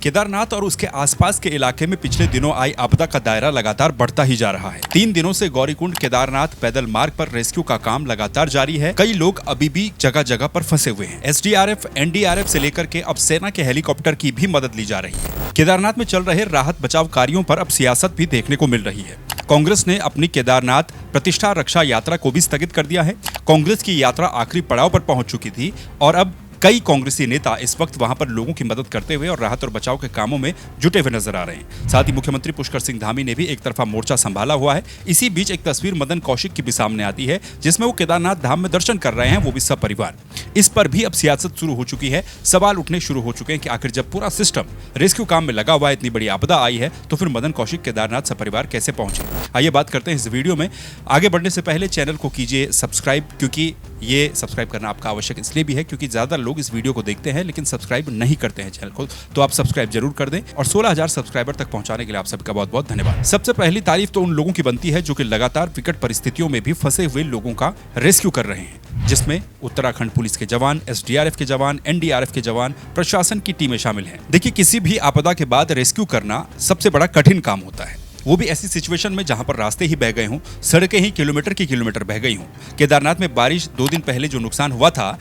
केदारनाथ और उसके आसपास के इलाके में पिछले दिनों आई आपदा का दायरा लगातार बढ़ता ही जा रहा है। 3 दिनों से गौरीकुंड केदारनाथ पैदल मार्ग पर रेस्क्यू का काम लगातार जारी है। कई लोग अभी भी जगह जगह पर फंसे हुए हैं। एसडीआरएफ, एनडीआरएफ से लेकर के अब सेना के हेलीकॉप्टर की भी मदद ली जा रही है। केदारनाथ में चल रहे राहत बचाव कार्यों पर अब सियासत भी देखने को मिल रही है। कांग्रेस ने अपनी केदारनाथ प्रतिष्ठा रक्षा यात्रा को भी स्थगित कर दिया है। कांग्रेस की यात्रा आखिरी पड़ाव पर पहुंच चुकी थी और अब कई कांग्रेसी नेता इस वक्त वहां पर लोगों की मदद करते हुए और राहत और बचाव के कामों में जुटे हुए नजर आ रहे हैं। साथ ही मुख्यमंत्री पुष्कर सिंह धामी ने भी एक तरफा मोर्चा संभाला हुआ है। इसी बीच एक तस्वीर मदन कौशिक की भी सामने आती है, जिसमें वो केदारनाथ धाम में दर्शन कर रहे हैं, वो भी सब परिवार। इस पर भी अब सियासत शुरू हो चुकी है। सवाल उठने शुरू हो चुके हैं कि आखिर जब पूरा सिस्टम रेस्क्यू काम में लगा हुआ है, इतनी बड़ी आपदा आई है, तो फिर मदन कौशिक केदारनाथ सपरिवार कैसे पहुंचे। आइए बात करते हैं इस वीडियो में। आगे बढ़ने से पहले चैनल को कीजिए सब्सक्राइब, क्योंकि ये सब्सक्राइब करना आपका आवश्यक इसलिए भी है क्योंकि ज्यादा लोग इस वीडियो को देखते हैं लेकिन सब्सक्राइब नहीं करते हैं चैनल को, तो आप सब्सक्राइब जरूर कर दें। और 16,000 सब्सक्राइबर तक पहुंचाने के लिए आप सबका बहुत बहुत धन्यवाद। सबसे पहली तारीफ तो उन लोगों की बनती है जो कि लगातार विकट परिस्थितियों में भी फंसे हुए लोगों का रेस्क्यू कर रहे हैं, जिसमें उत्तराखंड पुलिस के जवान, एसडीआरएफ के जवान, एनडीआरएफ के जवान, प्रशासन की टीमें शामिल हैं। देखिए, किसी भी आपदा के बाद रेस्क्यू करना सबसे बड़ा कठिन काम होता है, वो भी ऐसी सिचुएशन में जहां पर रास्ते ही बह गए हों, सड़कें ही किलोमीटर की किलोमीटर बह गई हों। केदारनाथ में बारिश 2 दिन पहले जो नुकसान हुआ था,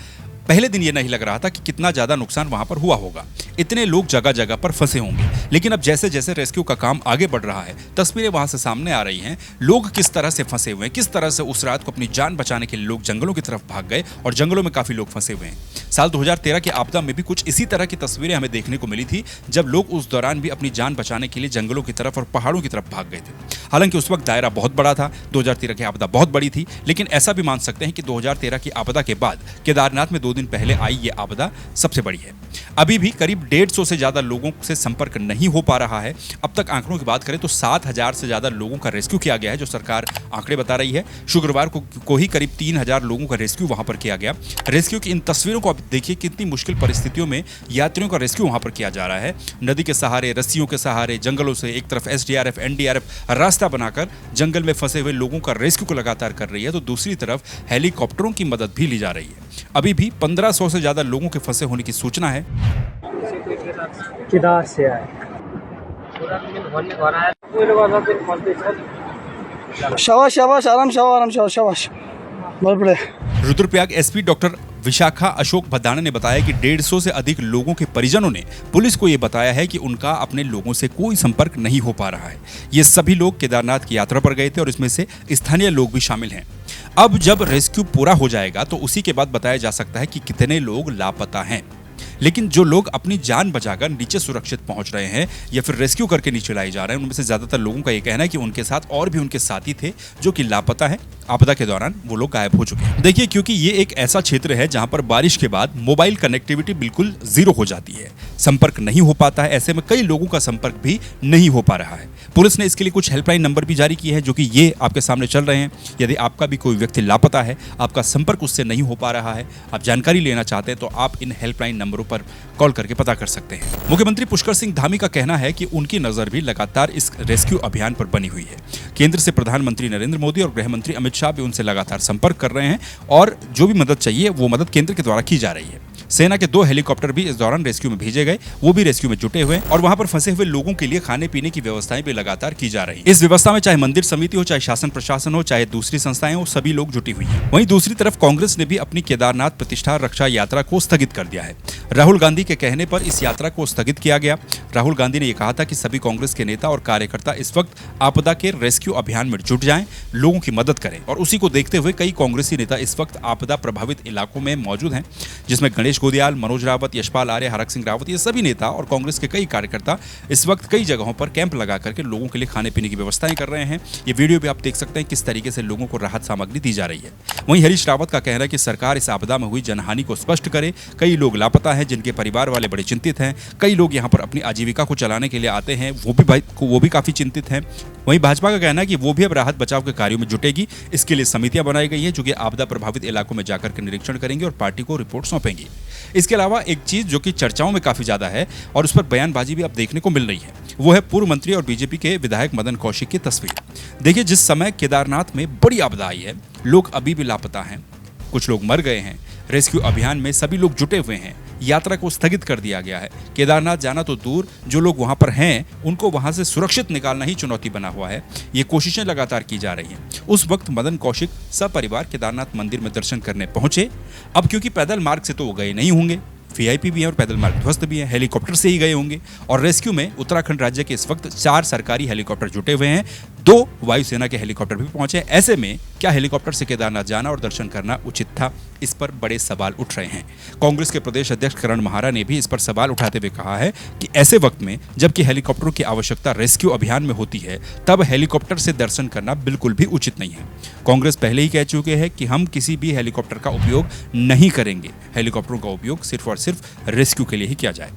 पहले दिन ये नहीं लग रहा था कि कितना ज्यादा नुकसान वहां पर हुआ होगा, इतने लोग जगह जगह पर फंसे होंगे। लेकिन अब जैसे जैसे रेस्क्यू का काम आगे बढ़ रहा है, तस्वीरें वहां से सामने आ रही हैं। लोग किस तरह से फंसे हुए हैं, किस तरह से उस रात को अपनी जान बचाने के लिए लोग जंगलों की तरफ भाग गए और जंगलों में काफी लोग फंसे हुए हैं। साल 2013 की आपदा में भी कुछ इसी तरह की तस्वीरें हमें देखने को मिली थी, जब लोग उस दौरान भी अपनी जान बचाने के लिए जंगलों की तरफ और पहाड़ों की तरफ भाग गए थे। हालांकि उस वक्त दायरा बहुत बड़ा था, 2013 की आपदा बहुत बड़ी थी, लेकिन ऐसा भी मान सकते हैं कि 2013 की आपदा के बाद केदारनाथ में 2 दिन पहले आई ये आपदा सबसे बड़ी है। अभी भी करीब 150 से ज्यादा लोगों से संपर्क नहीं हो पा रहा है। अब तक आंकड़ों की बात करें तो 7,000 से ज्यादा लोगों का रेस्क्यू किया गया है, जो सरकार आंकड़े बता रही है। शुक्रवार को ही करीब 3,000 लोगों का रेस्क्यू वहां पर किया गया। रेस्क्यू की इन तस्वीरों को आप देखिए, कितनी मुश्किल परिस्थितियों में यात्रियों का रेस्क्यू वहां पर किया जा रहा है। नदी के सहारे, रस्सियों के सहारे, जंगलों से एक तरफ एसडीआरएफ, एनडीआरएफ रास्ता बनाकर जंगल में फंसे हुए लोगों का रेस्क्यू को लगातार कर रही है, तो दूसरी तरफ हेलीकॉप्टरों की मदद भी ली जा रही है। अभी भी 1500 से ज्यादा लोगों के फंसे होने की सूचना है। केदार से आए शाबाश शाबाश, आराम शाबाश शाबाश, बहुत बड़े। रुद्रप्रयाग एसपी डॉक्टर विशाखा अशोक भदाना ने बताया कि 150 से अधिक लोगों के परिजनों ने पुलिस को यह बताया है कि उनका अपने लोगों से कोई संपर्क नहीं हो पा रहा है। ये सभी लोग केदारनाथ की यात्रा पर गए थे और इसमें से स्थानीय लोग भी शामिल हैं। अब जब रेस्क्यू पूरा हो जाएगा तो उसी के बाद बताया जा सकता है कि कितने लोग लापता हैं। लेकिन जो लोग अपनी जान बचाकर नीचे सुरक्षित पहुंच रहे हैं या फिर रेस्क्यू करके नीचे लाए जा रहे हैं, उनमें से ज्यादातर लोगों का ये कहना है कि उनके साथ और भी उनके साथी थे जो कि लापता है। आपदा के दौरान वो लोग गायब हो चुके हैं। देखिए, क्योंकि ये एक ऐसा क्षेत्र है जहां पर बारिश के बाद मोबाइल कनेक्टिविटी बिल्कुल जीरो हो जाती है, संपर्क नहीं हो पाता है। ऐसे में कई लोगों का संपर्क भी नहीं हो पा रहा है। पुलिस ने इसके लिए कुछ हेल्पलाइन नंबर भी जारी किए हैं, जो कि ये आपके सामने चल रहे हैं। यदि आपका भी कोई व्यक्ति लापता है, आपका संपर्क उससे नहीं हो पा रहा है, आप जानकारी लेना चाहते हैं, तो आप इन हेल्पलाइन नंबरों पर कॉल करके पता कर सकते हैं। मुख्यमंत्री पुष्कर सिंह धामी का कहना है कि उनकी नजर भी लगातार इस रेस्क्यू अभियान पर बनी हुई है। केंद्र से प्रधानमंत्री नरेंद्र मोदी और गृह मंत्री अमित शाह भी उनसे लगातार संपर्क कर रहे हैं और जो भी मदद चाहिए वो मदद केंद्र के द्वारा की जा रही है। सेना के 2 हेलीकॉप्टर भी इस दौरान रेस्क्यू में भेजे गए, वो भी रेस्क्यू में जुटे हुए और वहां पर फंसे हुए लोगों के लिए खाने पीने की व्यवस्थाएं भी लगातार की जा रही है। इस व्यवस्था में चाहे मंदिर समिति हो, चाहे शासन प्रशासन हो, चाहे दूसरी संस्थाएं हो, सभी लोग जुटी हुई हैं। वहीं दूसरी तरफ कांग्रेस ने भी अपनी केदारनाथ प्रतिष्ठा रक्षा यात्रा को स्थगित कर दिया है। राहुल गांधी के कहने पर इस यात्रा को स्थगित किया गया। राहुल गांधी ने यह कहा था कि सभी कांग्रेस के नेता और कार्यकर्ता इस वक्त आपदा के रेस्क्यू अभियान में जुट जाएं, लोगों की मदद करें। और उसी को देखते हुए कई कांग्रेसी नेता इस वक्त आपदा प्रभावित इलाकों में मौजूद हैं, जिसमें गणेश गोदियाल, मनोज रावत, यशपाल आर्य, हरक सिंह रावत, ये सभी नेता और कांग्रेस के कई कार्यकर्ता इस वक्त कई जगहों पर कैंप लगा करके लोगों के लिए खाने पीने की व्यवस्थाएं कर रहे हैं। ये वीडियो भी आप देख सकते हैं किस तरीके से लोगों को राहत सामग्री दी जा रही है। वहीं हरीश रावत का कहना है कि सरकार इस आपदा में हुई जनहानि को स्पष्ट करे। कई लोग लापता हैं, जिनके परिवार वाले बड़े चिंतित हैं। कई लोग यहाँ पर अपनी आजीविका को चलाने के लिए आते हैं, वो भी काफी चिंतित हैं। वहीं भाजपा का कहना है कि वो भी अब राहत बचाव के कार्यों में जुटेगी। इसके लिए समितियां बनाई गई हैं जो कि आपदा प्रभावित इलाकों में जाकर के निरीक्षण करेंगे और पार्टी को रिपोर्ट सौंपेंगी। इसके अलावा एक चीज जो कि चर्चाओं में काफी ज्यादा है और उस पर बयानबाजी भी अब देखने को मिल रही है, वो है पूर्व मंत्री और बीजेपी के विधायक मदन कौशिक की तस्वीर। देखिए, जिस समय केदारनाथ में बड़ी आपदा आई है, लोग अभी भी लापता हैं, कुछ लोग मर गए हैं, रेस्क्यू अभियान में सभी लोग जुटे हुए हैं। यात्रा को स्थगित कर दिया गया है। केदारनाथ जाना तो दूर, जो लोग वहां पर हैं उनको वहां से सुरक्षित निकालना ही चुनौती बना हुआ है। ये कोशिशें लगातार की जा रही हैं। उस वक्त मदन कौशिक सपरिवार केदारनाथ मंदिर में दर्शन करने पहुंचे। अब क्योंकि पैदल मार्ग से तो वो गए नहीं होंगे, वीआईपी भी हैं और पैदल मार्ग ध्वस्त भी हैं, हेलीकॉप्टर से ही गए होंगे। और रेस्क्यू में उत्तराखंड राज्य के इस वक्त 4 सरकारी हेलीकॉप्टर जुटे हुए हैं, 2 वायुसेना के हेलीकॉप्टर भी पहुंचे। ऐसे में क्या हेलीकॉप्टर से केदारनाथ जाना और दर्शन करना उचित था? इस पर बड़े सवाल उठ रहे हैं। कांग्रेस के प्रदेश अध्यक्ष करण महारा ने भी इस पर सवाल उठाते हुए कहा है कि ऐसे वक्त में जबकि हेलीकॉप्टरों की आवश्यकता रेस्क्यू अभियान में होती है, तब हेलीकॉप्टर से दर्शन करना बिल्कुल भी उचित नहीं है। कांग्रेस पहले ही कह चुके हैं कि हम किसी भी हेलीकॉप्टर का उपयोग नहीं करेंगे। हेलीकॉप्टरों का उपयोग सिर्फ और सिर्फ रेस्क्यू के लिए ही किया जाए।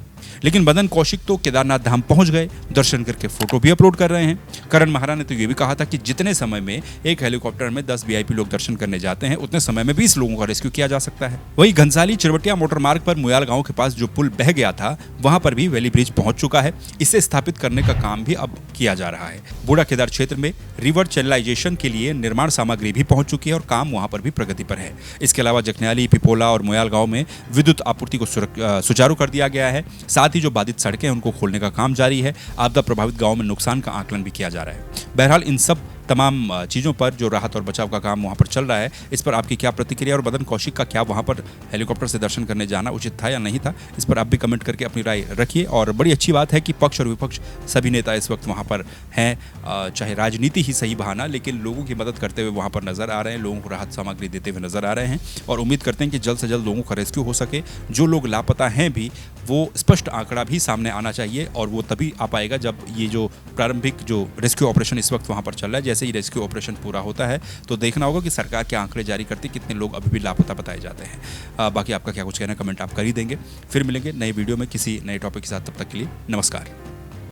लेकिन मदन कौशिक तो केदारनाथ धाम पहुंच गए, दर्शन करके फोटो भी अपलोड कर रहे हैं। करण महारा ने तो ये भी कहा था कि जितने समय में एक हेलीकॉप्टर में 10 वीआईपी लोग दर्शन करने जाते हैं, उतने समय में 20 लोगों का रेस्क्यू किया जा सकता है। वहीं घनसाली चिरवटिया मोटर मार्ग पर मुयाल गांव के पास जो पुल बह गया था, वहां पर भी वैली ब्रिज पहुंच चुका है। इसे स्थापित करने का काम भी अब किया जा रहा है। बूढ़ा केदार क्षेत्र में रिवर चैनलाइजेशन के लिए निर्माण सामग्री भी पहुंच चुकी है और काम वहां पर भी प्रगति पर है। इसके अलावा जखन्याली, पिपोला और मुयाल गांव में विद्युत आपूर्ति को सुचारू कर दिया गया है। साथ ही जो बाधित सड़कें उनको खोलने का काम जारी है। आपदा प्रभावित गांव में नुकसान का आकलन भी किया जा रहा है। बहरहाल इन सब तमाम चीज़ों पर जो राहत और बचाव का काम वहाँ पर चल रहा है, इस पर आपकी क्या प्रतिक्रिया और मदन कौशिक का क्या वहाँ पर हेलीकॉप्टर से दर्शन करने जाना उचित था या नहीं था, इस पर आप भी कमेंट करके अपनी राय रखिए। और बड़ी अच्छी बात है कि पक्ष और विपक्ष सभी नेता इस वक्त वहाँ पर हैं। चाहे राजनीति ही सही बहाना, लेकिन लोगों की मदद करते हुए वहाँ पर नजर आ रहे हैं, लोगों को राहत सामग्री देते हुए नजर आ रहे हैं। और उम्मीद करते हैं कि जल्द से जल्द लोगों का रेस्क्यू हो सके। जो लोग लापता हैं भी, वो स्पष्ट आंकड़ा भी सामने आना चाहिए और वो तभी आ पाएगा जब ये जो प्रारंभिक जो रेस्क्यू ऑपरेशन इस वक्त वहाँ पर चल रहा है, जैसे ही रेस्क्यू ऑपरेशन पूरा होता है तो देखना होगा कि सरकार क्या आंकड़े जारी करती, कितने लोग अभी भी लापता बताए जाते हैं। बाकी आपका क्या कुछ कहना, कमेंट आप कर ही देंगे। फिर मिलेंगे नए वीडियो में किसी नए टॉपिक के साथ। तब तक के लिए नमस्कार।